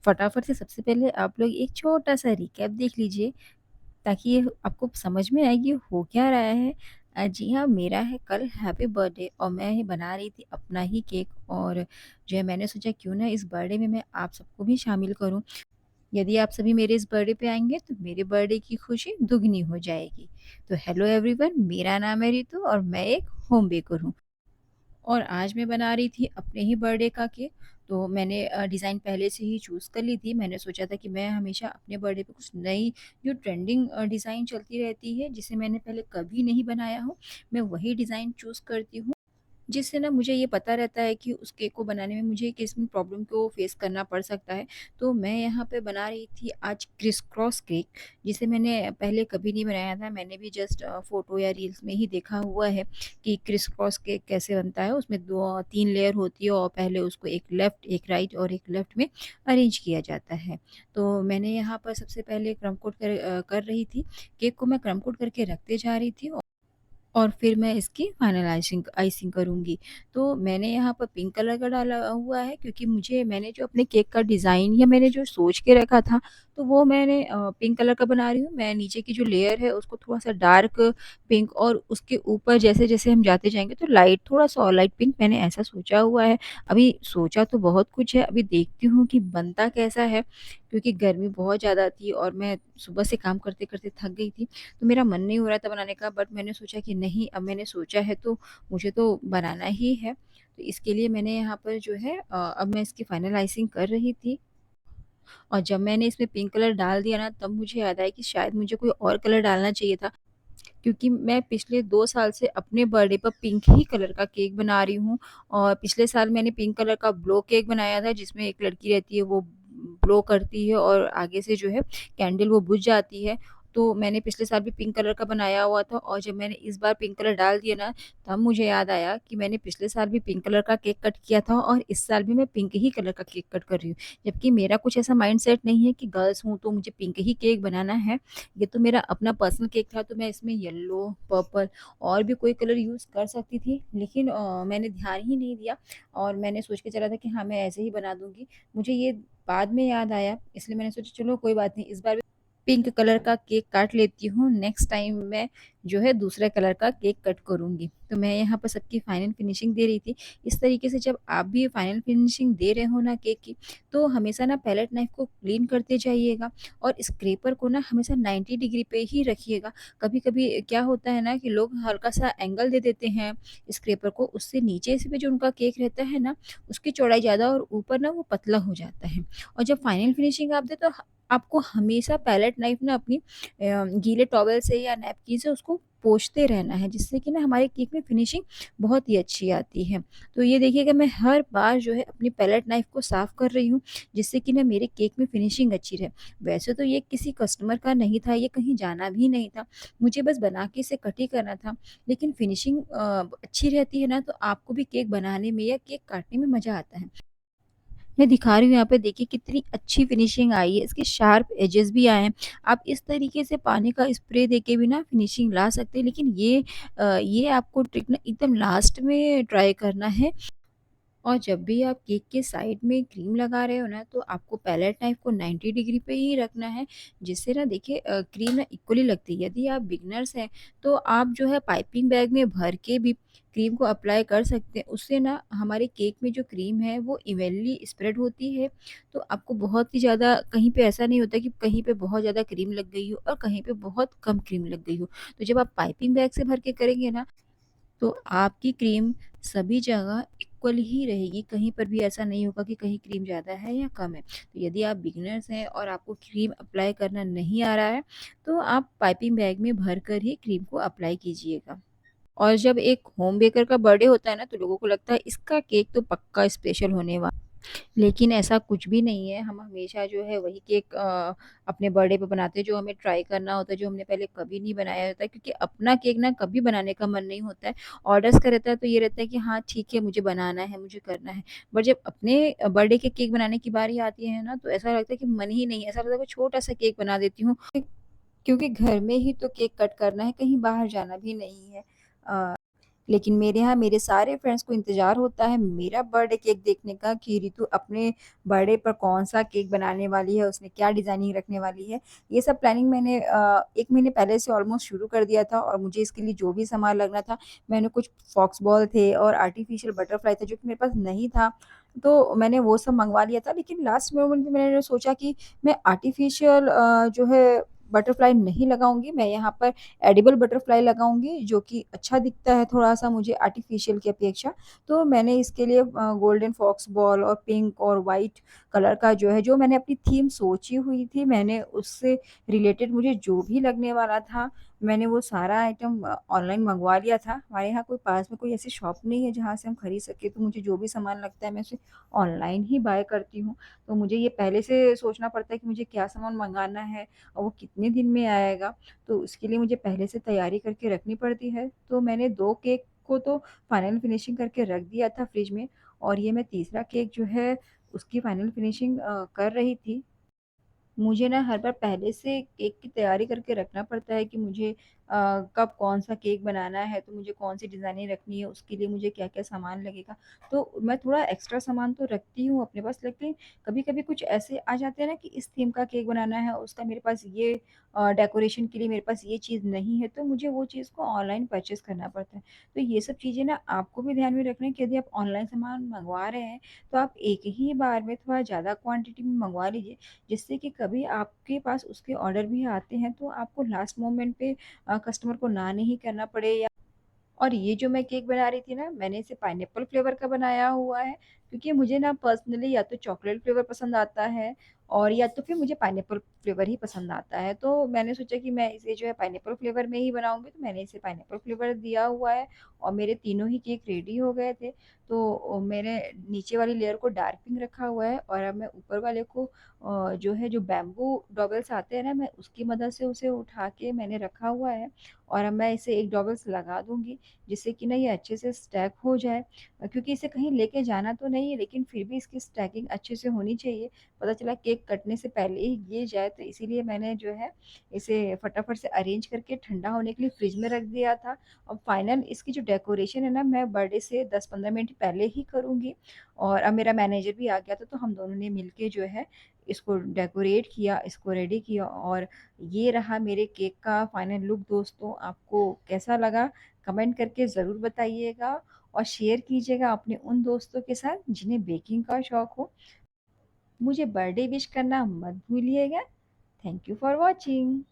फटाफट से सबसे पहले आप लोग एक छोटा-सा रिकैप देख लीजिए, ताकि ये आपको समझ में आए कि हो क्या रहा है। जी हाँ, मेरा है कल हैप्पी बर्थडे और मैं ही बना रही थी अपना ही केक, और जो है मैंने सोचा क्यों ना इस बर्थडे में मैं आप सबको भी शामिल करूँ। यदि आप सभी मेरे इस बर्थडे पे आएँगे तो मेरे बर्थडे की खुशी दुगनी हो जाएगी। तो हेलो एवरीवन, मेरा नाम है रितु और मैं एक होम बेकर हूँ। और आज मैं बना रही थी अपने ही बर्थडे का केक। तो मैंने डिज़ाइन पहले से ही चूज़ कर ली थी। मैंने सोचा था कि मैं हमेशा अपने बर्थडे पे कुछ नई जो ट्रेंडिंग डिज़ाइन चलती रहती है, जिसे मैंने पहले कभी नहीं बनाया हो, मैं वही डिज़ाइन चूज़ करती हूँ। जिससे ना मुझे ये पता रहता है कि उस केक को बनाने में मुझे किस प्रॉब्लम को फेस करना पड़ सकता है। तो मैं यहाँ पे बना रही थी आज क्रिस क्रॉस केक, जिसे मैंने पहले कभी नहीं बनाया था। मैंने भी जस्ट फ़ोटो या रील्स में ही देखा हुआ है कि क्रिस क्रॉस केक कैसे बनता है। उसमें 2-3 लेयर होती है और पहले उसको एक लेफ़्ट, एक राइट और एक लेफ़्ट में अरेंज किया जाता है। तो मैंने यहाँ पर सबसे पहले क्रम कोट कर रही थी। केक को मैं क्रम कोट करके रखते जा रही थी और फिर मैं इसकी फाइनल आइसिंग आइसिंग करूँगी। तो मैंने यहाँ पर पिंक कलर का डाला हुआ है, क्योंकि मैंने जो अपने केक का डिज़ाइन या मैंने जो सोच के रखा था, तो वो मैंने पिंक कलर का बना रही हूँ। मैं नीचे की जो लेयर है उसको थोड़ा-सा डार्क पिंक, और उसके ऊपर जैसे-जैसे हम जाते जाएँगे तो लाइट, थोड़ा-सा और लाइट पिंक, मैंने ऐसा सोचा हुआ है। अभी सोचा तो बहुत कुछ है, अभी देखती हूँ कि बनता कैसा है, क्योंकि गर्मी बहुत ज़्यादा थी और मैं सुबह से काम करते-करते थक गई थी। तो मेरा मन नहीं हो रहा था बनाने का, बट मैंने सोचा कि नहीं, अब मैंने सोचा है तो मुझे तो बनाना ही है। तो इसके लिए मैंने यहाँ पर जो है अब मैं इसकी फाइनलाइज़िंग कर रही थी, और जब मैंने इसमें पिंक कलर डाल दिया ना, तब मुझे याद आया कि शायद मुझे कोई और कलर डालना चाहिए था। क्योंकि मैं पिछले 2 साल से अपने बर्थडे पर पिंक ही कलर का केक बना रही हूँ, और पिछले साल मैंने पिंक कलर का ब्लो केक बनाया था, जिसमें एक लड़की रहती है, वो ब्लो करती है और आगे से जो है कैंडल वो बुझ जाती है। तो मैंने पिछले साल भी पिंक कलर का बनाया हुआ था, और जब मैंने इस बार पिंक कलर डाल दिया ना, तब मुझे याद आया कि मैंने पिछले साल भी पिंक कलर का केक कट किया था और इस साल भी मैं पिंक ही कलर का केक कट कर रही हूँ। जबकि मेरा कुछ ऐसा माइंडसेट नहीं है कि गर्ल्स हूँ तो मुझे पिंक ही केक बनाना है। ये तो मेरा अपना पर्सनल केक था, तो मैं इसमें येलो, पर्पल और भी कोई कलर यूज़ कर सकती थी, लेकिन मैंने ध्यान ही नहीं दिया और मैंने सोच के चला था कि हाँ, मैं ऐसे ही बना दूँगी। मुझे ये बाद में याद आया, इसलिए मैंने सोचा चलो कोई बात नहीं, इस बार पिंक कलर का केक काट लेती हूँ, नेक्स्ट टाइम मैं जो है दूसरे कलर का केक कट करूँगी। तो मैं यहाँ पर सबकी फाइनल फिनिशिंग दे रही थी। इस तरीके से जब आप भी फाइनल फिनिशिंग दे रहे हो ना केक की, तो हमेशा ना पैलेट नाइफ़ को क्लीन करते जाइएगा और स्क्रैपर को ना हमेशा 90 डिग्री पे ही रखिएगा। कभी-कभी क्या होता है ना कि लोग हल्का-सा एंगल दे देते हैं स्क्रैपर को, उससे नीचे से भी जो उनका केक रहता है ना, उसकी चौड़ाई ज़्यादा और ऊपर ना वो पतला हो जाता है। और जब फाइनल फिनिशिंग आप दें तो आपको हमेशा पैलेट नाइफ ना अपनी गीले टॉवल से या नैपकिन से उसको पोंछते रहना है, जिससे कि ना हमारे केक में फिनिशिंग बहुत ही अच्छी आती है। तो ये देखिएगा, मैं हर बार जो है अपनी पैलेट नाइफ को साफ़ कर रही हूँ, जिससे कि ना मेरे केक में फिनिशिंग अच्छी रहे। वैसे तो ये किसी कस्टमर का नहीं था, ये कहीं जाना भी नहीं था, मुझे बस बना के इसे कट ही करना था। लेकिन फिनिशिंग अच्छी रहती है ना, तो आपको भी केक बनाने में या केक काटने में मज़ा आता है। मैं दिखा रही हूँ यहाँ पे, देखिए कितनी अच्छी फिनिशिंग आई है, इसके शार्प एजेस भी आए हैं। आप इस तरीके से पानी का स्प्रे देके भी ना फिनिशिंग ला सकते हैं, लेकिन ये आपको ट्रिक ना एकदम लास्ट में ट्राई करना है। और जब भी आप केक के साइड में क्रीम लगा रहे हो ना, तो आपको पैलेट नाइफ को 90 डिग्री पे ही रखना है, जिससे ना देखिए क्रीम ना इक्वली लगती है। यदि आप बिगिनर्स हैं, तो आप जो है पाइपिंग बैग में भर के भी क्रीम को अप्लाई कर सकते हैं। उससे ना हमारे केक में जो क्रीम है वो इवनली स्प्रेड होती है, तो आपको बहुत ही ज़्यादा कहीं पे ऐसा नहीं होता कि कहीं पे बहुत ज़्यादा क्रीम लग गई हो और कहीं पे बहुत कम क्रीम लग गई हो। तो जब आप पाइपिंग बैग से भर के करेंगे ना, तो आपकी क्रीम सभी जगह इक्वल ही रहेगी, कहीं पर भी ऐसा नहीं होगा कि कहीं क्रीम ज़्यादा है या कम है। तो यदि आप बिगिनर्स हैं और आपको क्रीम अप्लाई करना नहीं आ रहा है, तो आप पाइपिंग बैग में भरकर ही क्रीम को अप्लाई कीजिएगा। और जब एक होम बेकर का बर्थडे होता है ना, तो लोगों को लगता है इसका केक तो पक्का स्पेशल होने वाला, लेकिन ऐसा कुछ भी नहीं है। हम हमेशा जो है वही केक अपने बर्थडे पे बनाते हैं जो हमें ट्राई करना होता है, जो हमने पहले कभी नहीं बनाया होता है, क्योंकि अपना केक ना कभी बनाने का मन नहीं होता है। ऑर्डर्स का रहता है तो ये रहता है कि हाँ ठीक है, मुझे बनाना है, मुझे करना है। बट जब अपने बर्थडे के केक बनाने की बारी आती है ना, तो ऐसा लगता है कि मन ही नहीं है, ऐसा लगता है कि छोटा-सा केक बना देती हूँ, क्योंकि घर में ही तो केक कट करना है, कहीं बाहर जाना भी नहीं है। लेकिन मेरे यहाँ मेरे सारे फ्रेंड्स को इंतज़ार होता है मेरा बर्थडे केक देखने का कि रितु अपने बर्थडे पर कौन-सा केक बनाने वाली है, उसमें क्या डिज़ाइनिंग रखने वाली है। ये सब प्लानिंग मैंने 1 महीने पहले से ऑलमोस्ट शुरू कर दिया था और मुझे इसके लिए जो भी सामान लगना था, मैंने कुछ फॉक्स बॉल थे और आर्टिफ़िशियल बटरफ्लाई था जो कि मेरे पास नहीं था, तो मैंने वो सब मँगवा लिया था। लेकिन लास्ट मोमेंट पे मैंने सोचा कि मैं आर्टिफ़िशियल जो है बटरफ्लाई नहीं लगाऊँगी, मैं यहाँ पर एडिबल बटरफ्लाई लगाऊँगी जो कि अच्छा दिखता है थोड़ा-सा मुझे आर्टिफ़िशियल की अपेक्षा। तो मैंने इसके लिए गोल्डन फॉक्स बॉल और पिंक और व्हाइट कलर का जो है जो मैंने अपनी थीम सोची हुई थी, मैंने उससे रिलेटेड मुझे जो भी लगने वाला था, मैंने वो सारा आइटम ऑनलाइन मँगवा लिया था। हमारे यहाँ कोई पास में कोई ऐसी शॉप नहीं है जहाँ से हम खरीद सकें, तो मुझे जो भी सामान लगता है मैं उसे ऑनलाइन ही बाय करती हूँ। तो मुझे ये पहले से सोचना पड़ता है कि मुझे क्या सामान मँगाना है और वो कितने दिन में आएगा। तो उसके लिए मुझे पहले से तैयारी करके रखनी पड़ती है। तो मैंने 2 केक को तो फाइनल फिनिशिंग करके रख दिया था फ्रिज में और ये मैं तीसरा केक जो है उसकी फाइनल फिनिशिंग कर रही थी। मुझे ना हर बार पहले से केक की तैयारी करके रखना पड़ता है कि मुझे कब कौन-सा केक बनाना है, तो मुझे कौन-सी डिज़ाइनिंग रखनी है, उसके लिए मुझे क्या-क्या सामान लगेगा। तो मैं थोड़ा एक्स्ट्रा सामान तो रखती हूँ अपने पास, लेकिन कभी-कभी कुछ ऐसे आ जाते हैं ना कि इस थीम का केक बनाना है, उसका मेरे पास ये डेकोरेशन के लिए मेरे पास ये चीज़ नहीं है, तो मुझे वो चीज़ को ऑनलाइन परचेज़ करना पड़ता है। तो ये सब चीज़ें ना आपको भी ध्यान में रखना है कि यदि आप ऑनलाइन सामान मँगवा रहे हैं, तो आप एक ही बार में थोड़ा ज़्यादा क्वांटिटी में मँगवा लीजिए। जिससे कि कभी आपके पास उसके ऑर्डर भी आते हैं तो आपको लास्ट मोमेंट पे कस्टमर को ना नहीं करना पड़े या और ये जो मैं केक बना रही थी ना, मैंने इसे पाइनएप्पल फ्लेवर का बनाया हुआ है, क्योंकि मुझे ना पर्सनली या तो चॉकलेट फ्लेवर पसंद आता है और या तो फिर मुझे पाइनएप्पल फ्लेवर ही पसंद आता है। तो मैंने सोचा कि मैं इसे जो है पाइनएप्पल फ्लेवर में ही बनाऊँगी, तो मैंने इसे पाइनएप्पल फ्लेवर दिया हुआ है और मेरे तीनों ही केक रेडी हो गए थे। तो मैंने नीचे वाली लेयर को डार्क पिंक रखा हुआ है और अब मैं ऊपर वाले को जो है जो बैम्बू डॉबल्स आते हैं ना, मैं उसकी मदद से उसे उठा के मैंने रखा हुआ है और अब मैं इसे एक डॉबल्स लगा दूँगी। जिससे कि ना ये अच्छे से स्टैक हो जाए क्योंकि इसे कहीं लेके जाना तो नहीं है लेकिन फिर भी इसकी स्टैकिंग अच्छे से होनी चाहिए। पता चला केक कटने से पहले ही गिर जाए तो इसीलिए मैंने जो है इसे फटाफट से अरेंज करके ठंडा होने के लिए फ्रिज में रख दिया था। और फाइनल इसकी जो डेकोरेशन है ना मैं बर्थडे से 10-15 मिनट पहले ही करूँगी और अब मेरा मैनेजर भी आ गया था तो हम दोनों ने मिलके जो है इसको डेकोरेट किया, इसको रेडी किया और ये रहा मेरे केक का फाइनल लुक दोस्तों। आपको कैसा लगा? कमेंट करके ज़रूर बताइएगा और शेयर कीजिएगा अपने उन दोस्तों के साथ जिन्हें बेकिंग का शौक हो। मुझे बर्थडे विश करना मत भूलिएगा। Thank you for watching.